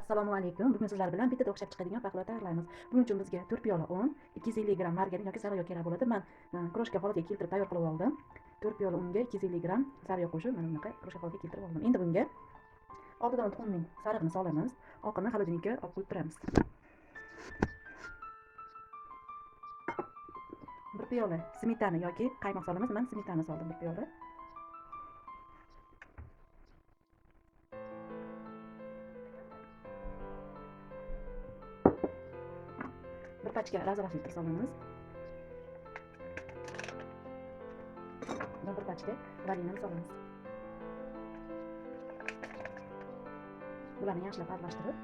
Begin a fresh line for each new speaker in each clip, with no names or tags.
Assalomu alaykum. Bugun sizlar bilan bitta o'xshab chiqadigan pahlo tayyorlaymiz. Buning uchun bizga 4 piyola un, 250 g margarin yoki sariyog kerak bo'ladi. Men kroshka holatiga keltirib tayyor qilib oldim. 4 piyola unga 250 g sariyog qo'shib, mana bunaqa kroshka holatiga keltirib oldim. Endi bunga oldidan tuxumning sarig'ini solamiz. Oqini xolodilnikka olib qo'yib turamiz. 1 piyola smetana yoki qaymoq solamiz. Men smetana soldim 1 piyola. Bir pachka razrafiltr solamiz. Bir pachka valinani solamiz. Bularni yaxshilab aralashtirib,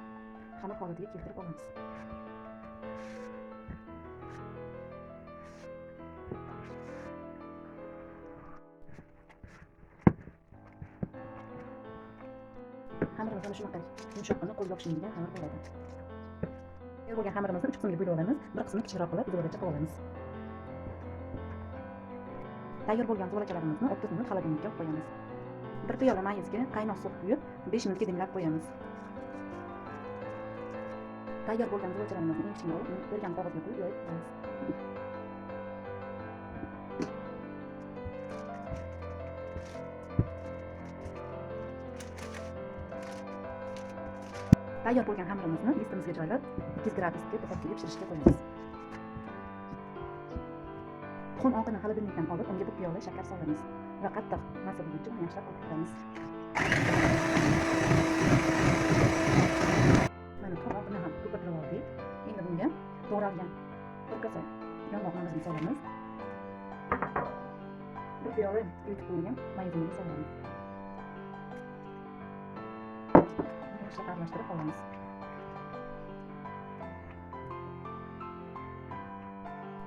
xamir holatiga keltirib olamiz. Xamirimiz mana shunaqa yumshoqqina qo'lga o'xshaydigan xamir bo'ladi. Tayyor bo'lgan xamirimizni 3 qismga bo'lib olamiz. Bir qismini kichikroq qilib zo'racha qilib olamiz. Tayyor bo'lgan zo'rachalarimizni 30 minut xolodilnikka olib qo'yamiz. 1 piyola mayizga qaynoq suv quyib 5 minutga dimlab qo'yamiz. Tayyor bo'lgan zo'rachalarimizni eng kichkina olib, bergan qog'ozga qo'yib yoyib qo'yamiz. Tayyor bo'lgan xamirimizni listimizga joylab 200 gradusga duxovkaga pishirishga qo'yamiz. Tuxum oqini xolodilnikdan olib, unga 1 piyola shakar solamiz va qattiq massa bo'lguncha uni yaxshilab qovuramiz. Mana tuxum oqini ham ko'pirtirib oldik. Endi bunga to'g'ralgan 1 kosa yong'oq mag'izini solamiz. 1 piyola yutib qo'yilgan mayizini solamiz. Yaxshilab aralashtirib olamiz.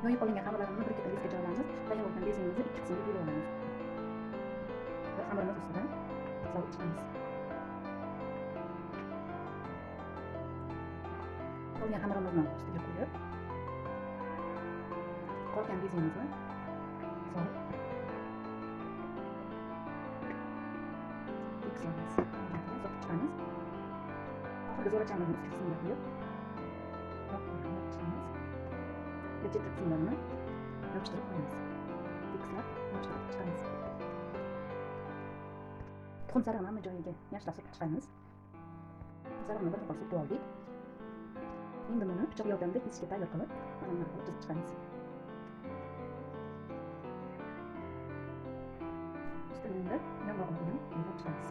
Yoyib olingan xamirlarimizni bir ikkita idishga joylaymiz. Tayyor bo'lgan bezimizni 2 qismga bo'lib olamiz. Va xamirimiz ustidan solib chiqamiz. Qolgan xamirimizni ustiga qo'yib, qolgan bezimizni solib tekislaymiz. Solib chiqamiz. Oxirgi zo'rachamizni ustiga qo'yib, chetki qismlarini yopishtirib qo'yamiz. Tekislab yopishtirib chiqamiz. Tuxum sarig'ini hamma joyiga yaxshilab surtib chiqamiz. Sarig'ini bir qo'l surtib oldik. Endi buni pichoq yordamida kesishga tayyor qilib, mana bunday qilib chizib chiqamiz. Ustiga yong'oqni bilan yuvib chiqamiz.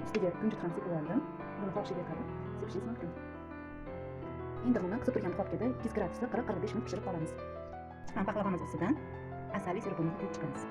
Ustiga kunjut ham sepib oldim. Buni qoshiqga qilib sepishingiz mumkin. Endi buni qisib turgan duxovkada 200 gradusda 40-45 minut pishirib qolamiz. Pahlavamiz ustidan asaliy sirupimizni quyib chiqamiz.